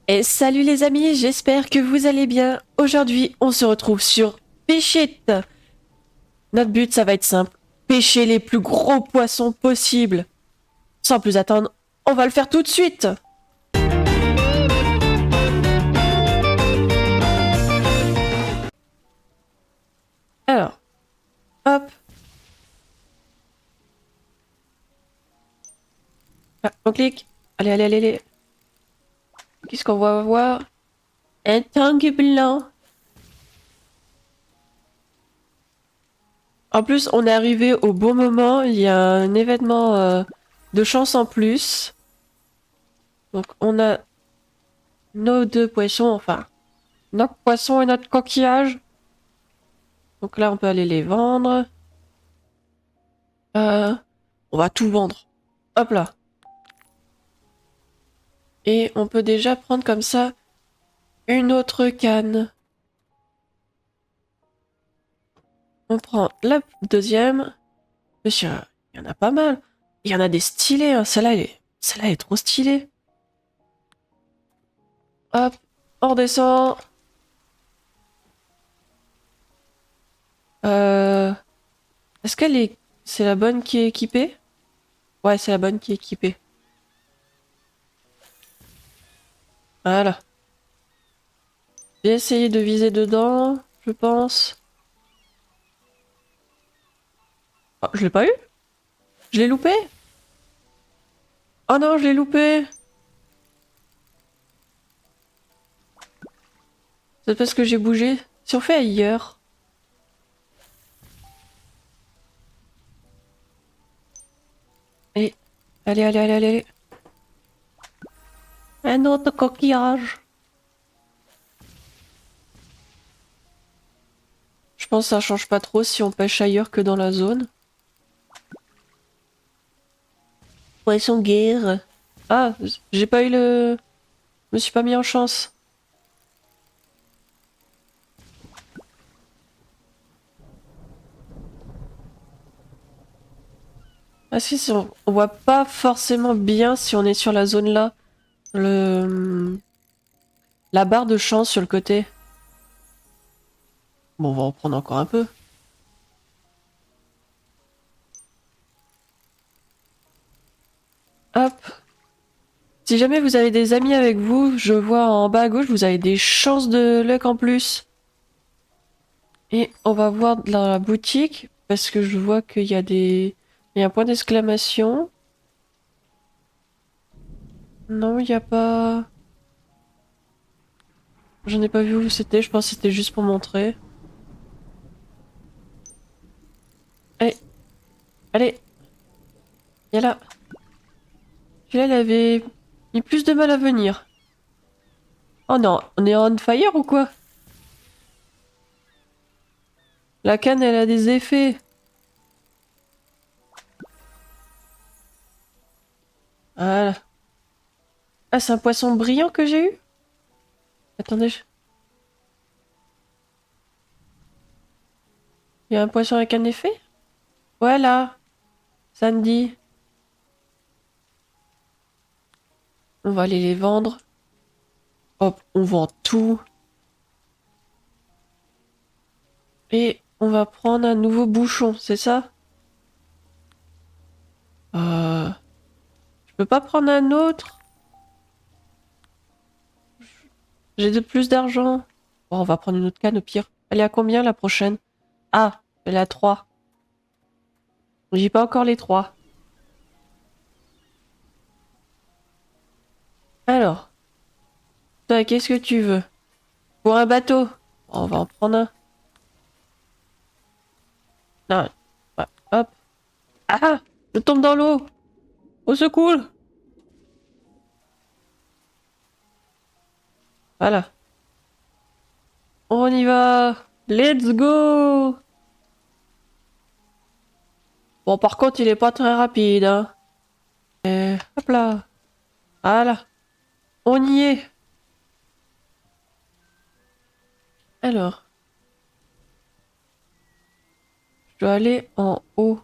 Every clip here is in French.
Et salut les amis, j'espère que vous allez bien. Aujourd'hui, on se retrouve sur Pêchit. Notre but, ça va être simple. Pêcher les plus gros poissons possibles. Sans plus attendre, on va le faire tout de suite. Alors, hop. Ah, on clique. Allez, allez, allez, allez. Qu'est-ce qu'on va voir? Un tangue blanc. En plus, on est arrivé au bon moment. Il y a un événement de chance en plus. Donc, on a nos deux poissons, enfin, notre poisson et notre coquillage. Donc là, on peut aller les vendre. Euh, on va tout vendre. Hop là. Et on peut déjà prendre comme ça une autre canne. On prend la deuxième. Monsieur, il y en a pas mal. Il y en a des stylés, hein. Celle-là, elle est trop stylée. Hop, on redescend. Euh, Est-ce qu'elle est... C'est la bonne qui est équipée? Ouais, c'est la bonne qui est équipée. Voilà. J'ai essayé de viser dedans, je pense. Oh, je l'ai pas eu? Je l'ai loupé? Oh non, je l'ai loupé! C'est parce que j'ai bougé. Si on fait ailleurs. Et... Allez, allez, allez, allez, allez. Un autre coquillage. Je pense que ça change pas trop si on pêche ailleurs que dans la zone. Poisson guerre. Ah, j'ai pas eu le... Je me suis pas mis en chance. Ah si, on voit pas forcément bien si on est sur la zone là. La barre de chance sur le côté. Bon, on va en prendre encore un peu. Hop. Si jamais vous avez des amis avec vous, je vois en bas à gauche, vous avez des chances de luck en plus. Et on va voir dans la boutique, parce que je vois qu'il y a des... Il y a un point d'exclamation. Non, il n'y a pas... J'en ai pas vu où c'était, je pense que c'était juste pour montrer. Allez, allez, viens là. Celui-là, il avait mis plus de mal à venir. Oh non, on est on fire ou quoi? La canne, elle a des effets. Voilà. Ah, c'est un poisson brillant que j'ai eu? Attendez, il y a un poisson avec un effet? Voilà, Sandy. On va aller les vendre. Hop, on vend tout. Et on va prendre un nouveau bouchon, c'est ça? Euh... Je peux pas prendre un autre? J'ai de plus d'argent. Bon, on va prendre une autre canne au pire. Elle est à combien la prochaine? Ah, elle est à 3. J'ai pas encore les 3. Alors, toi, qu'est-ce que tu veux? Pour un bateau? Bon, on va en prendre un. Non, ouais, hop. Ah! Je tombe dans l'eau! Au secours! Voilà. On y va! Let's go! Bon, par contre, il est pas très rapide, hein. Hop là. Voilà. On y est. Alors, je dois aller en haut.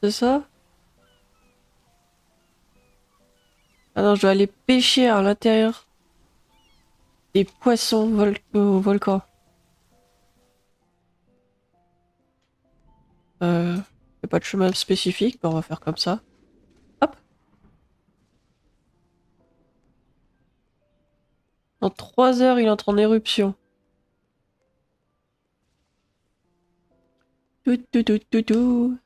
C'est ça? Ah non, je dois aller pêcher à l'intérieur. des poissons au volcan. Y a pas de chemin spécifique, mais on va faire comme ça. Hop. Dans 3 heures, il entre en éruption. Tout, tout, tout, tout, tout.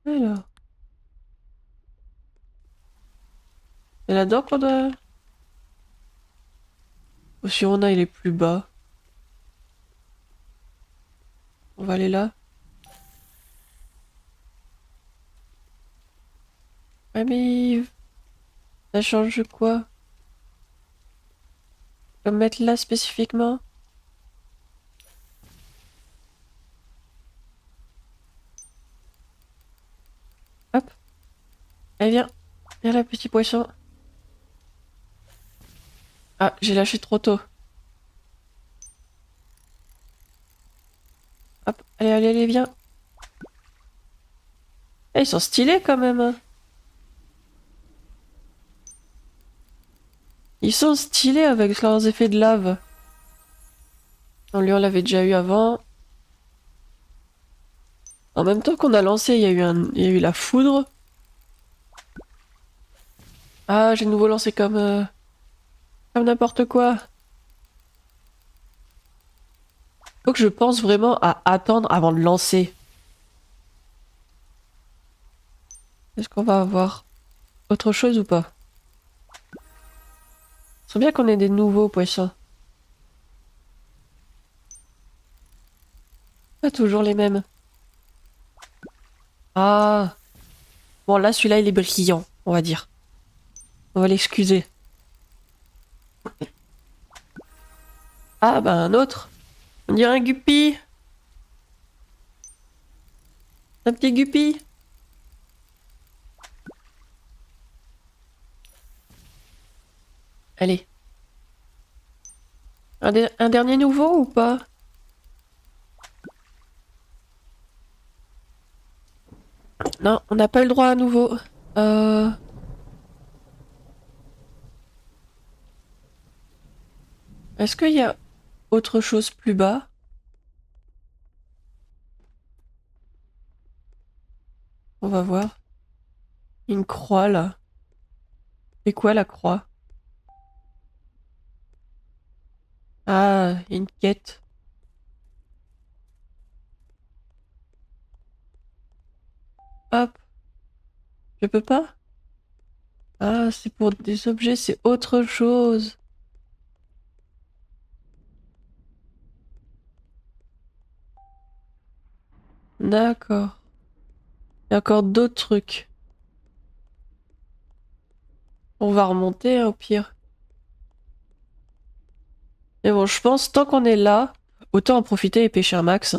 Alors. C'est là-dedans qu'on doit... Ou si on a, il est plus bas. On va aller là. Ouais, mais... Ça change quoi? Je peux me mettre là spécifiquement? Hop. Allez, viens. Viens là, petit poisson. Ah, j'ai lâché trop tôt. Hop. Allez, allez, allez, viens. Eh, ils sont stylés quand même, hein. Ils sont stylés avec leurs effets de lave. Non, lui, on l'avait déjà eu avant. En même temps qu'on a lancé, il y a eu la foudre. Ah, j'ai de nouveau lancé comme n'importe quoi. Faut que je pense vraiment à attendre avant de lancer. Est-ce qu'on va avoir autre chose ou pas? C'est bien qu'on ait des nouveaux poissons. Pas toujours les mêmes. Ah. Bon, là, celui-là, il est brillant, on va dire. On va l'excuser. Ah, bah un autre. On dirait un guppy. Un petit guppy. Allez. Un dernier nouveau ou pas? Non, on n'a pas eu le droit à nouveau. Euh... Est-ce qu'il y a autre chose plus bas? On va voir. Une croix, là. C'est quoi, la croix? Ah, une quête. Hop. Je peux pas? Ah, c'est pour des objets, c'est autre chose. D'accord. Il y a encore d'autres trucs. On va remonter, hein, au pire. Mais bon, je pense, tant qu'on est là, autant en profiter et pêcher un max.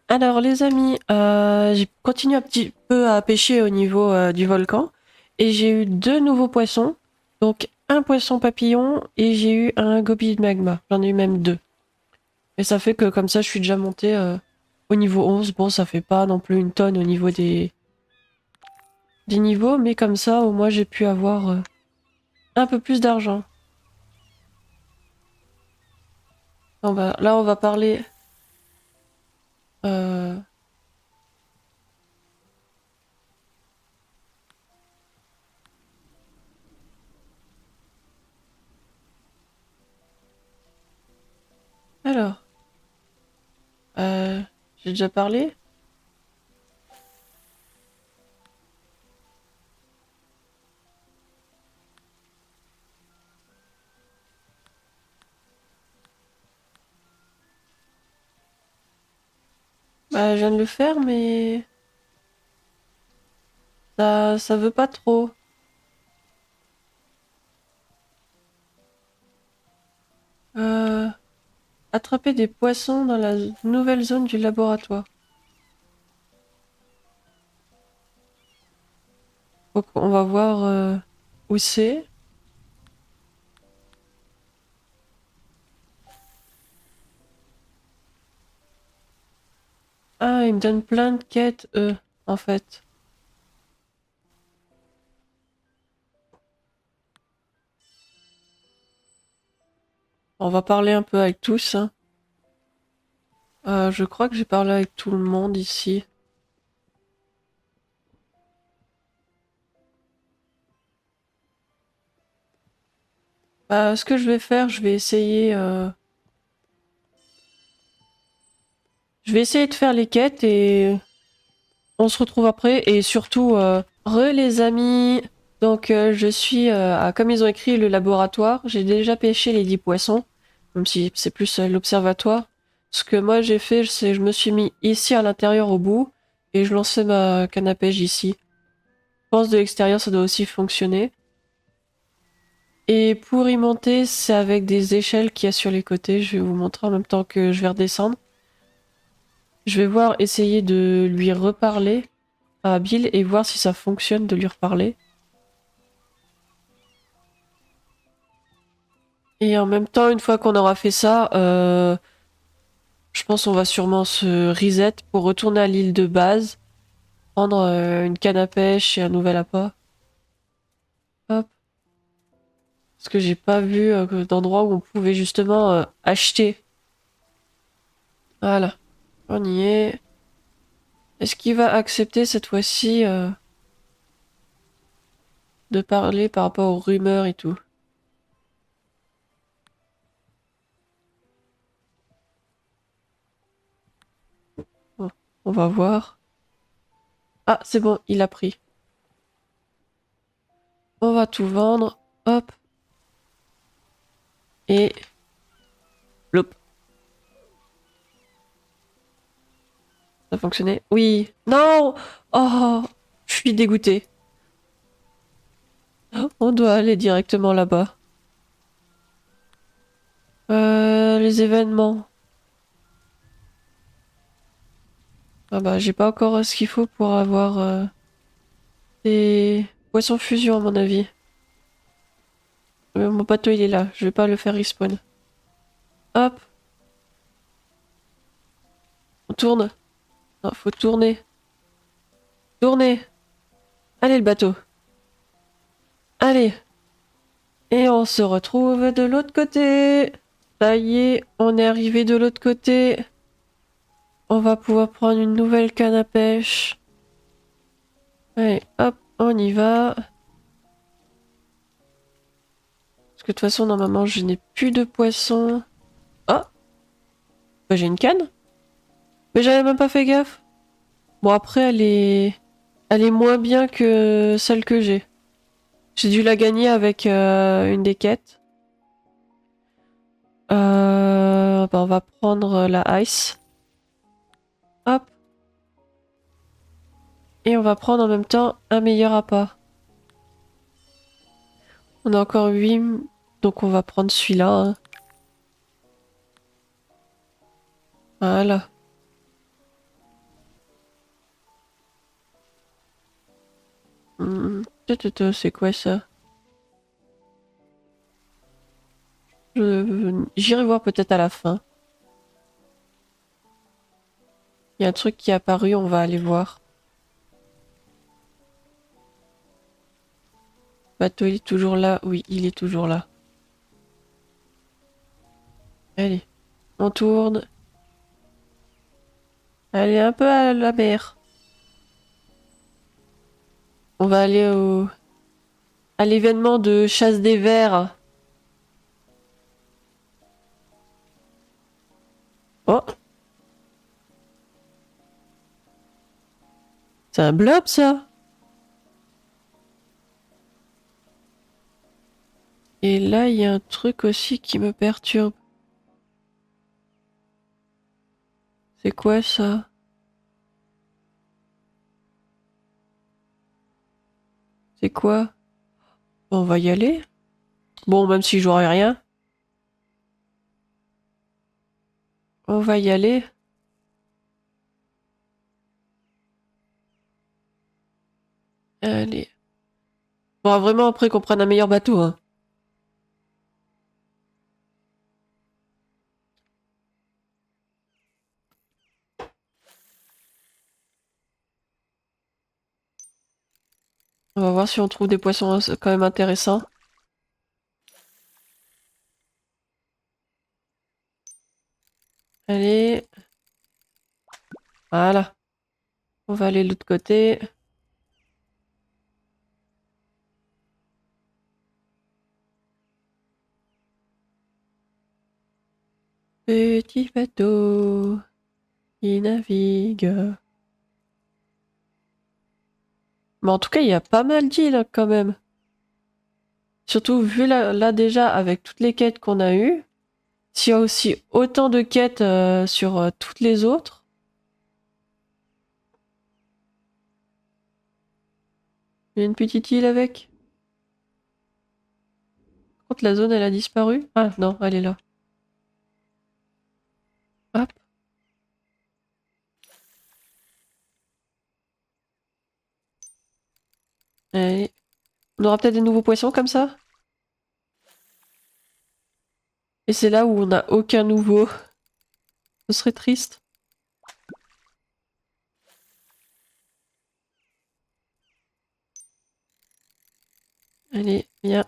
Alors, les amis, j'ai continué un petit peu à pêcher au niveau du volcan. Et j'ai eu 2 nouveaux poissons. Donc, un poisson papillon et j'ai eu un gobi de magma. J'en ai eu même 2. Et ça fait que comme ça, je suis déjà monté au niveau 11. Bon, ça fait pas non plus une tonne au niveau des niveaux, mais comme ça, au moins, j'ai pu avoir un peu plus d'argent. Bon, bah, là, on va parler... euh, Alors, j'ai déjà parlé? Bah, je viens de le faire, mais ça veut pas trop. Euh, Attraper des poissons dans la nouvelle zone du laboratoire. Donc, on va voir où c'est. Ah, ils me donnent plein de quêtes, eux, en fait. On va parler un peu avec tous. Hein. Je crois que j'ai parlé avec tout le monde ici. Ce que je vais faire, je vais essayer... Je vais essayer de faire les quêtes et on se retrouve après. Et surtout, les amis. Donc je suis comme ils ont écrit le laboratoire. J'ai déjà pêché les 10 poissons. Même si c'est plus l'observatoire. Ce que moi j'ai fait, c'est je me suis mis ici à l'intérieur au bout. Et je lançais ma canne à pêche ici. Je pense de l'extérieur ça doit aussi fonctionner. Et pour y monter, c'est avec des échelles qu'il y a sur les côtés. Je vais vous montrer en même temps que je vais redescendre. Je vais voir, essayer de lui reparler à Bill et voir si ça fonctionne de lui reparler. Et en même temps, une fois qu'on aura fait ça, je pense qu'on va sûrement se reset pour retourner à l'île de base, prendre une canne à pêche et un nouvel appât. Hop. Parce que j'ai pas vu d'endroit où on pouvait justement acheter. Voilà. On y est. Est-ce qu'il va accepter cette fois-ci de parler par rapport aux rumeurs et tout? Bon, on va voir. Ah, c'est bon, il a pris. On va tout vendre. Hop. Et... Lop. Ça a fonctionné? Oui. Non! Oh! Je suis dégoûtée. On doit aller directement là-bas. Les événements. Ah bah, j'ai pas encore ce qu'il faut pour avoir des poissons fusion à mon avis. Mon bateau il est là, je vais pas le faire respawn. Hop, on tourne. Non, faut tourner. Tourner. Allez le bateau. Allez. Et on se retrouve de l'autre côté. Ça y est, on est arrivé de l'autre côté. On va pouvoir prendre une nouvelle canne à pêche. Allez, hop, on y va. Parce que de toute façon, normalement, je n'ai plus de poissons. Oh, bah, j'ai une canne. Mais j'avais même pas fait gaffe. Bon, après, elle est moins bien que celle que j'ai. J'ai dû la gagner avec une des quêtes. Bah, on va prendre la ice. Hop. Et on va prendre en même temps un meilleur appât. On a encore 8, donc on va prendre celui-là. Hein. Voilà. C'est quoi ça? J'irai voir peut-être à la fin. Il y a un truc qui est apparu, on va aller voir. Bateau, il est toujours là? Oui, il est toujours là. Allez, on tourne. Allez, un peu à la mer. On va aller à l'événement de chasse des vers. Oh, c'est un blob ça. Et là, il y a un truc aussi qui me perturbe. C'est quoi ça? C'est quoi? Bon, on va y aller. Bon, même si j'aurai rien. On va y aller. Allez. Bon, vraiment après qu'on prenne un meilleur bateau, hein. On va voir si on trouve des poissons quand même intéressants. Allez. Voilà. On va aller de l'autre côté. Petit bateau qui navigue. Mais en tout cas, il y a pas mal d'îles quand même. Surtout vu là déjà avec toutes les quêtes qu'on a eues. S'il y a aussi autant de quêtes sur toutes les autres. Il y a une petite île avec. Par contre, la zone, elle a disparu. Ah non, elle est là. Hop. Allez. On aura peut-être des nouveaux poissons comme ça. Et c'est là où on n'a aucun nouveau. Ce serait triste. Allez, viens.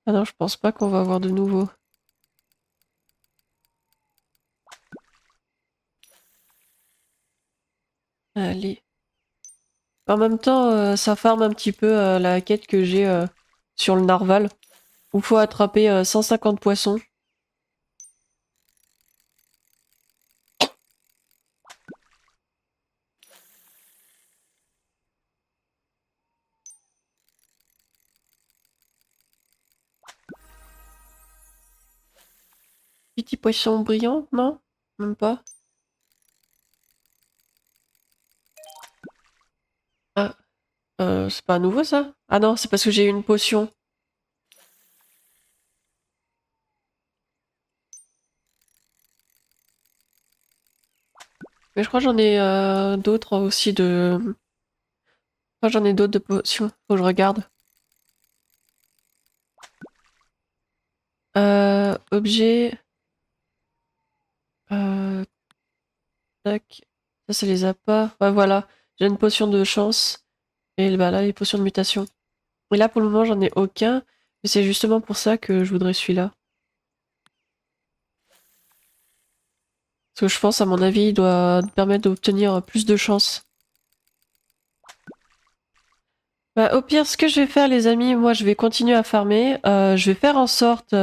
Ah non, je pense pas qu'on va avoir de nouveau. Allez. En même temps, ça farme un petit peu la quête que j'ai sur le narval. Où il faut attraper 150 poissons. Petit poisson brillant, non? Même pas. Ah, c'est pas nouveau ça? Ah non, c'est parce que j'ai eu une potion. Mais je crois que j'en ai d'autres aussi de... Je crois que j'en ai d'autres de potions. Faut que je regarde. Objet... Euh, tac. Ça, c'est les appâts. Ouais, voilà. J'ai une potion de chance. Et bah là, les potions de mutation. Et là, pour le moment, j'en ai aucun. Mais c'est justement pour ça que je voudrais celui-là. Parce que je pense, à mon avis, il doit nous permettre d'obtenir plus de chance. Bah, au pire, ce que je vais faire, les amis, moi, je vais continuer à farmer. Je vais faire en sorte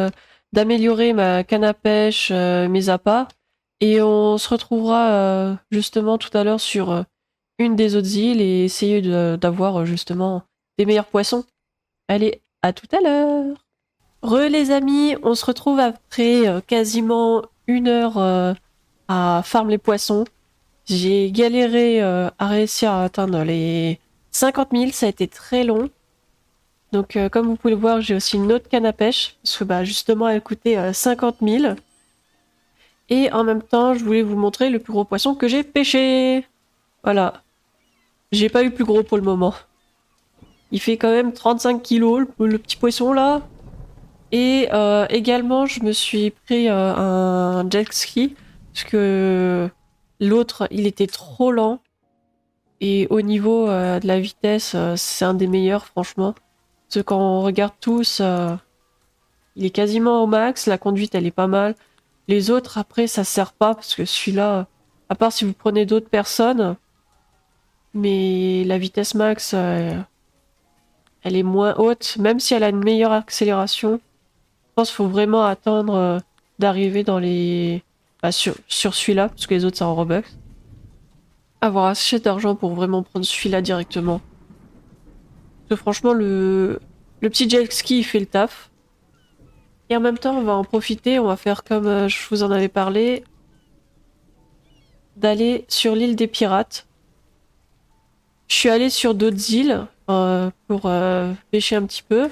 d'améliorer ma canne à pêche, mes appâts. Et on se retrouvera justement tout à l'heure sur une des autres îles et essayer d'avoir justement des meilleurs poissons. Allez, à tout à l'heure! Les amis, on se retrouve après quasiment 1 heure à farm les poissons. J'ai galéré à réussir à atteindre les 50 000, ça a été très long. Donc comme vous pouvez le voir, j'ai aussi une autre canne à pêche, parce que bah, justement elle coûtait 50 000. Et en même temps, je voulais vous montrer le plus gros poisson que j'ai pêché. Voilà. J'ai pas eu plus gros pour le moment. Il fait quand même 35 kilos, le petit poisson là. Et également, je me suis pris un jet ski, parce que l'autre, il était trop lent. Et au niveau de la vitesse, c'est un des meilleurs, franchement. Parce que quand on regarde tous, il est quasiment au max, la conduite, elle est pas mal. Les autres, après, ça sert pas, parce que celui-là, à part si vous prenez d'autres personnes, mais la vitesse max, elle est moins haute, même si elle a une meilleure accélération. Je pense qu'il faut vraiment attendre d'arriver dans les... Bah, sur celui-là, parce que les autres, c'est en Robux. Avoir assez d'argent pour vraiment prendre celui-là directement. Parce que franchement, le petit jet ski, il fait le taf. Et en même temps, on va en profiter, on va faire comme je vous en avais parlé, d'aller sur l'île des pirates. Je suis allée sur d'autres îles pour pêcher un petit peu.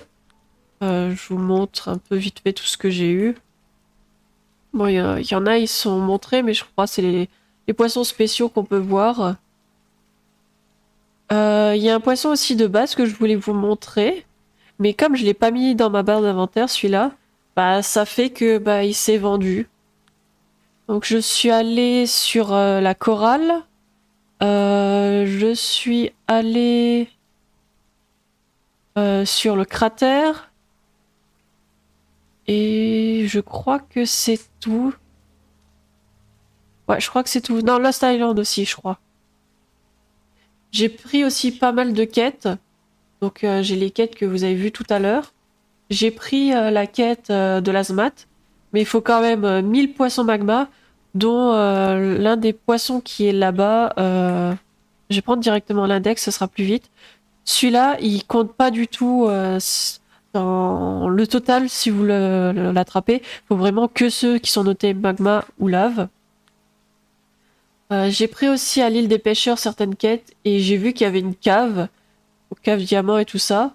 Je vous montre un peu vite fait tout ce que j'ai eu. Bon, il y en a, ils sont montrés, mais je crois que c'est les poissons spéciaux qu'on peut voir. Il y a un poisson aussi de base que je voulais vous montrer, mais comme je l'ai pas mis dans ma barre d'inventaire, celui-là, bah ça fait que bah il s'est vendu. Donc je suis allée sur la corale. Je suis allée sur le cratère. Et je crois que c'est tout. Ouais, je crois que c'est tout. Non, Lost Island aussi, je crois. J'ai pris aussi pas mal de quêtes. Donc j'ai les quêtes que vous avez vues tout à l'heure. J'ai pris la quête de l'Azmat. Mais il faut quand même 1000 poissons magma, dont l'un des poissons qui est là-bas. Je vais prendre directement l'index, ce sera plus vite. Celui-là, il compte pas du tout dans le total si vous l'attrapez. Il faut vraiment que ceux qui sont notés magma ou lave. J'ai pris aussi à l'île des pêcheurs certaines quêtes et j'ai vu qu'il y avait une cave, une cave diamant et tout ça.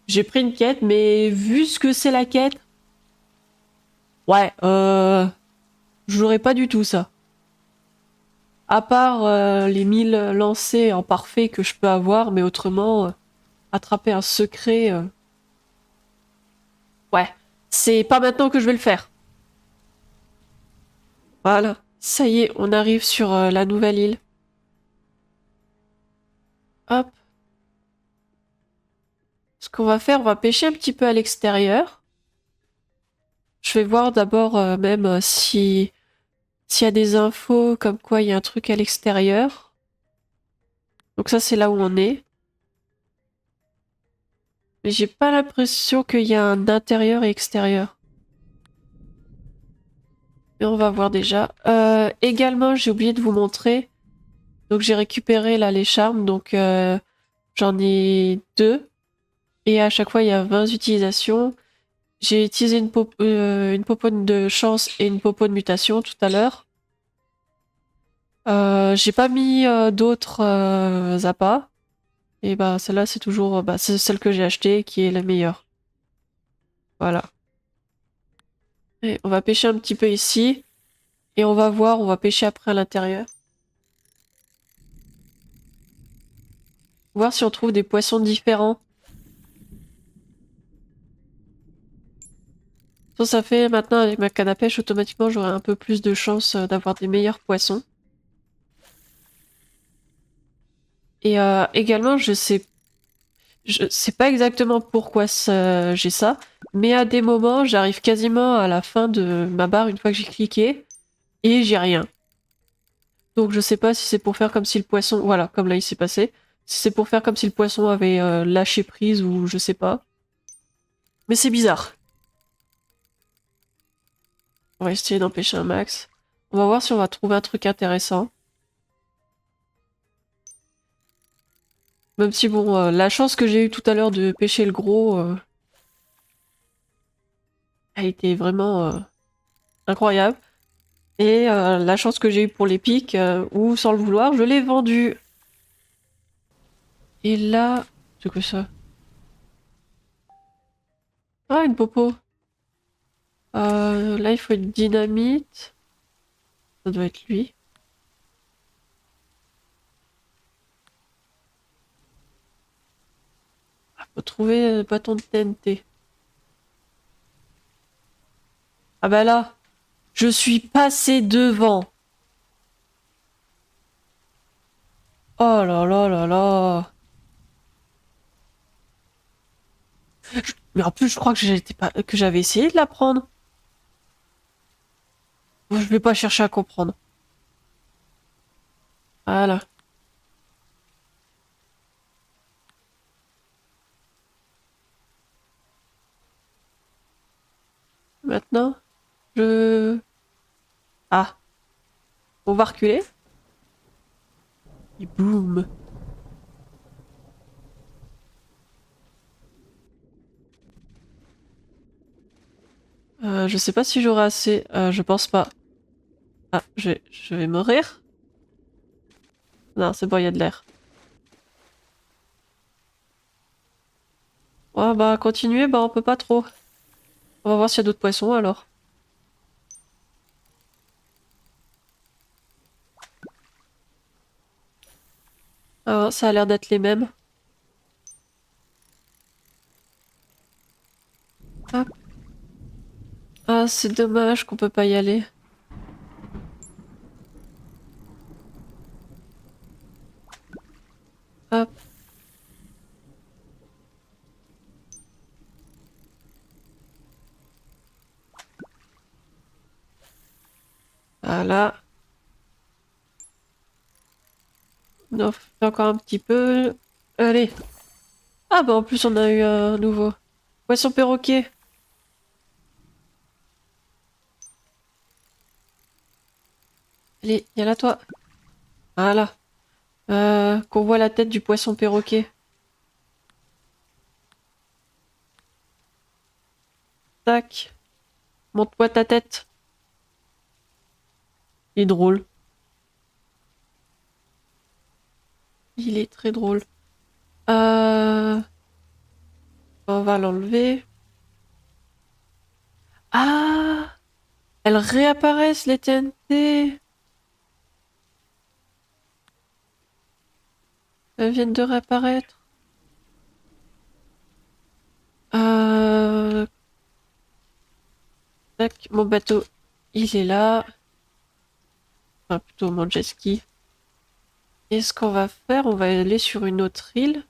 J'ai pris une quête, mais vu ce que c'est la quête, ouais, je jouerai pas du tout ça. À part les 1000 lancers en parfait que je peux avoir, mais autrement, attraper un secret, ouais, c'est pas maintenant que je vais le faire. Voilà, ça y est, on arrive sur la nouvelle île. Hop. Ce qu'on va faire, on va pêcher un petit peu à l'extérieur. Je vais voir d'abord même si s'il y a des infos comme quoi il y a un truc à l'extérieur. Donc ça, c'est là où on est. Mais j'ai pas l'impression qu'il y a un intérieur et extérieur. Mais on va voir déjà. Également, j'ai oublié de vous montrer. Donc j'ai récupéré là les charmes. Donc j'en ai deux. Et à chaque fois, il y a 20 utilisations. J'ai utilisé une poponne de chance et une popo de mutation tout à l'heure. J'ai pas mis d'autres appâts. Et bah celle-là c'est toujours bah, c'est celle que j'ai achetée qui est la meilleure. Voilà. Et on va pêcher un petit peu ici. Et on va voir, on va pêcher après à l'intérieur. Voir si on trouve des poissons différents. Ça fait maintenant avec ma canne à pêche, automatiquement j'aurai un peu plus de chance d'avoir des meilleurs poissons. Et également, je sais pas exactement pourquoi j'ai ça, mais à des moments, j'arrive quasiment à la fin de ma barre une fois que j'ai cliqué et j'ai rien. Donc je sais pas si c'est pour faire comme si le poisson, voilà, comme là il s'est passé, si c'est pour faire comme si le poisson avait lâché prise ou je sais pas. Mais c'est bizarre. On va essayer d'en pêcher un max. On va voir si on va trouver un truc intéressant. Même si bon, la chance que j'ai eue tout à l'heure de pêcher le gros a été vraiment incroyable. Et la chance que j'ai eue pour les pics, ou sans le vouloir, je l'ai vendu. Et là, c'est que ça? Ah, une popo. Là, il faut une dynamite. Ça doit être lui. Ah, faut trouver le bâton de TNT. Ah bah là, je suis passé devant. Oh là là là là. Mais en plus, je crois que j'étais pas, que j'avais essayé de la prendre. Bon, je vais pas chercher à comprendre. Voilà. Maintenant, je... Ah, on va reculer. Et boum. Je sais pas si j'aurai assez. Je pense pas. Ah, je vais mourir. Non, c'est bon, il y a de l'air. Ouais, bah, continuer, bah, on peut pas trop. On va voir s'il y a d'autres poissons alors. Ah, ça a l'air d'être les mêmes. Hop. Ah, c'est dommage qu'on peut pas y aller. Hop. Voilà. On en fait encore un petit peu. Allez. Ah bah en plus on a eu un nouveau. Poisson perroquet. Allez, viens là toi. Voilà. Qu'on voit la tête du poisson perroquet. Tac. Montre-moi ta tête. Il est drôle. Il est très drôle. On va l'enlever. Ah! Elles réapparaissent les TNT. Elles viennent de réapparaître. Tac. Mon bateau, il est là. Enfin, plutôt mon jet ski. Et ce qu'on va faire, on va aller sur une autre île.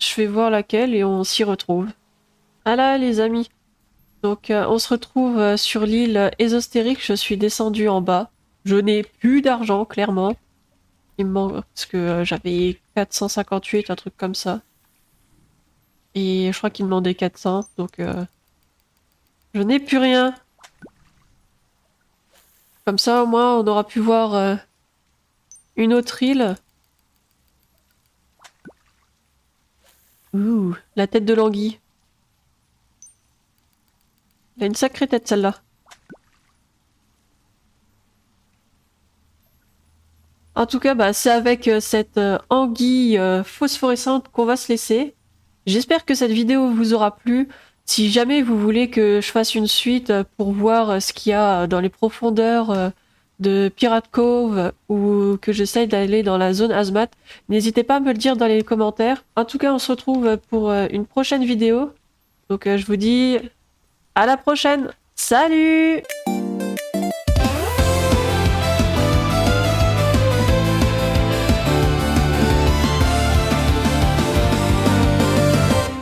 Je vais voir laquelle et on s'y retrouve. Ah là, les amis. Donc, on se retrouve sur l'île Ésostérique. Je suis descendu en bas. Je n'ai plus d'argent, clairement. Il me manque parce que j'avais 458, un truc comme ça. Et je crois qu'il me demandait 400, donc je n'ai plus rien. Comme ça, au moins, on aura pu voir une autre île. Ouh, la tête de l'anguille. Elle a une sacrée tête, celle-là. En tout cas, bah, c'est avec cette anguille phosphorescente qu'on va se laisser. J'espère que cette vidéo vous aura plu. Si jamais vous voulez que je fasse une suite pour voir ce qu'il y a dans les profondeurs de Pirate Cove ou que j'essaye d'aller dans la zone Hazmat, n'hésitez pas à me le dire dans les commentaires. En tout cas, on se retrouve pour une prochaine vidéo. Donc je vous dis à la prochaine. Salut!